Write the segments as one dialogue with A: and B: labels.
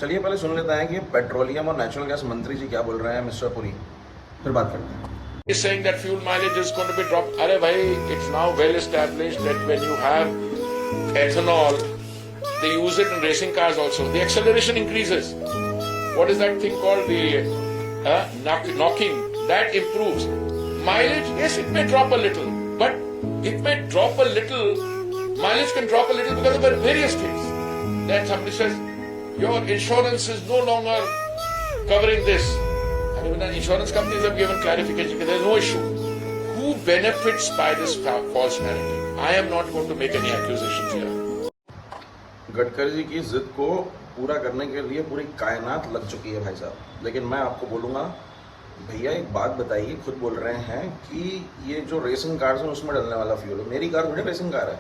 A: चलिए पहले सुन लेते हैं कि पेट्रोलियम और नेचुरल गैस मंत्री जी क्या बोल रहे हैं मिस्टर पुरी, फिर बात करते हैं।
B: Is saying that fuel mileage is going to be dropped. Arey bhai, it's now well established that when you have ethanol, they use it in racing cars also. The acceleration increases. What is that thing called? The knocking. That improves. Mileage, yes, it may drop a little, but it may drop a little. Mileage can drop a little because of various things. Then somebody says, your insurance is no longer covering this. And even the insurance companies have given clarification that there is no issue. Who benefits by this false narrative? I am not going to make any accusations here.
A: Gadkari ji की जिद को पूरा करने के लिए पूरी कायनात लग चुकी है भाई साहब, लेकिन मैं आपको बोलूँगा भैया एक बात बताइए, खुद बोल रहे हैं कि ये जो रेसिंग कार्स हैं उसमें डलने वाला फ्यूल है। मेरी कार थोड़ी रेसिंग कार है,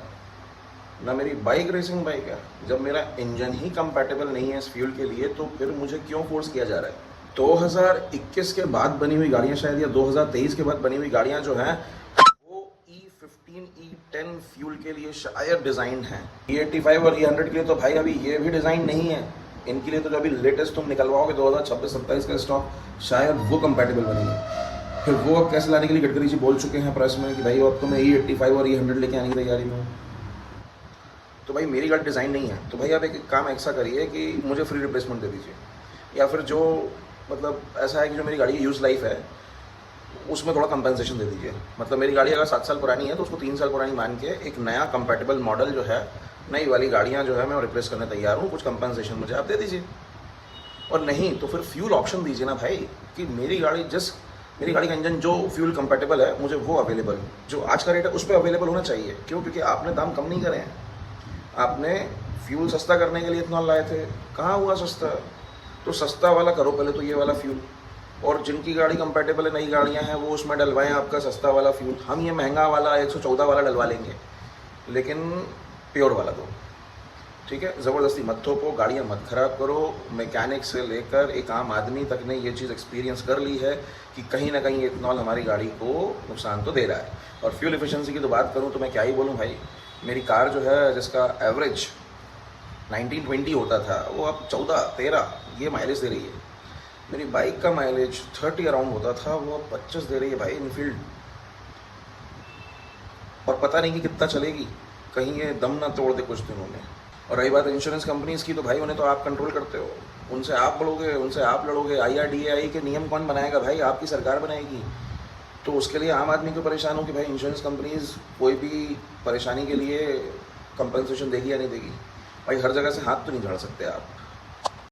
A: ना मेरी बाइक रेसिंग बाइक है। जब मेरा इंजन ही कंपैटिबल नहीं है इस फ्यूल के लिए तो फिर मुझे क्यों फोर्स किया जा रहा है। 2021 के बाद बनी हुई गाड़ियाँ शायद या 2023 के बाद बनी हुई गाड़ियाँ जो हैं वो E15 E10 फ्यूल के लिए शायद डिज़ाइन है। E85 और E100 के लिए तो भाई अभी ये भी डिज़ाइन नहीं है। इनके लिए तो जो अभी लेटेस्ट तुम निकलवाओगे 2026-27 का स्टॉक शायद वो कंपैटिबल बनेगी। फिर वो अब कैसे लाने के लिए गडकरी जी बोल चुके हैं प्रेस में कि भाई अब तो मैं E85 और E100 लेके आने की तैयारी में हूँ। तो भाई मेरी गाड़ी डिज़ाइन नहीं है तो भाई आप एक काम ऐसा करिए कि मुझे फ्री रिप्लेसमेंट दे दीजिए, या फिर जो मतलब ऐसा है कि जो मेरी गाड़ी की यूज़ लाइफ है उसमें थोड़ा कंपनसेशन दे दीजिए। मतलब मेरी गाड़ी अगर 7 साल पुरानी है तो उसको 3 साल पुरानी मान के एक नया कंपैटिबल मॉडल जो है, नई वाली गाड़ियाँ जो है मैं रिप्लेस करने तैयार हूँ, कुछ कंपनसेशन मुझे आप दे दीजिए। और नहीं तो फिर फ्यूल ऑप्शन दीजिए ना भाई, कि मेरी गाड़ी का इंजन जो फ्यूल कंपैटिबल है मुझे वो अवेलेबल, जो आज का रेट है उस पर अवेलेबल होना चाहिए। क्यों? क्योंकि आपने दाम कम नहीं करे हैं, आपने फ्यूल सस्ता करने के लिए इथेनॉल लाए थे, कहाँ हुआ सस्ता। तो सस्ता वाला करो पहले तो ये वाला फ्यूल, और जिनकी गाड़ी कंपैटिबल है, नई गाड़ियां हैं, वो उसमें डलवाएं आपका सस्ता वाला फ्यूल। हम ये महंगा वाला 114 वाला डलवा लेंगे, लेकिन प्योर वाला दो, ठीक है। ज़बरदस्ती मत थोपो, गाड़ियाँ मत खराब करो। मैकेनिक से लेकर एक आम आदमी तक ने ये चीज़ एक्सपीरियंस कर ली है कि कहीं ना कहीं इथेनॉल हमारी गाड़ी को नुकसान तो दे रहा है। और फ्यूल एफिशिएंसी की तो बात करूँ तो मैं क्या ही बोलूँ भाई, मेरी कार जो है जिसका एवरेज 19-20 होता था वो अब 14-13 ये माइलेज दे रही है। मेरी बाइक का माइलेज 30 अराउंड होता था वो अब 25 दे रही है भाई इनफील्ड। और पता नहीं कि कितना चलेगी, कहीं ये दम ना तोड़ दे कुछ दिनों में। और रही बात इंश्योरेंस कंपनीज़ की, तो भाई उन्हें तो आप कंट्रोल करते हो, उनसे आप बढ़ोगे, उनसे आप लड़ोगे। IRDAI के नियम कौन बनाएगा भाई? आपकी सरकार बनाएगी। तो उसके लिए आम आदमी को परेशान हो कि भाई इंश्योरेंस कंपनीज़ कोई भी परेशानी के लिए कंपनसेशन देगी या नहीं देगी। भाई हर जगह से हाथ तो नहीं झाड़ सकते आप।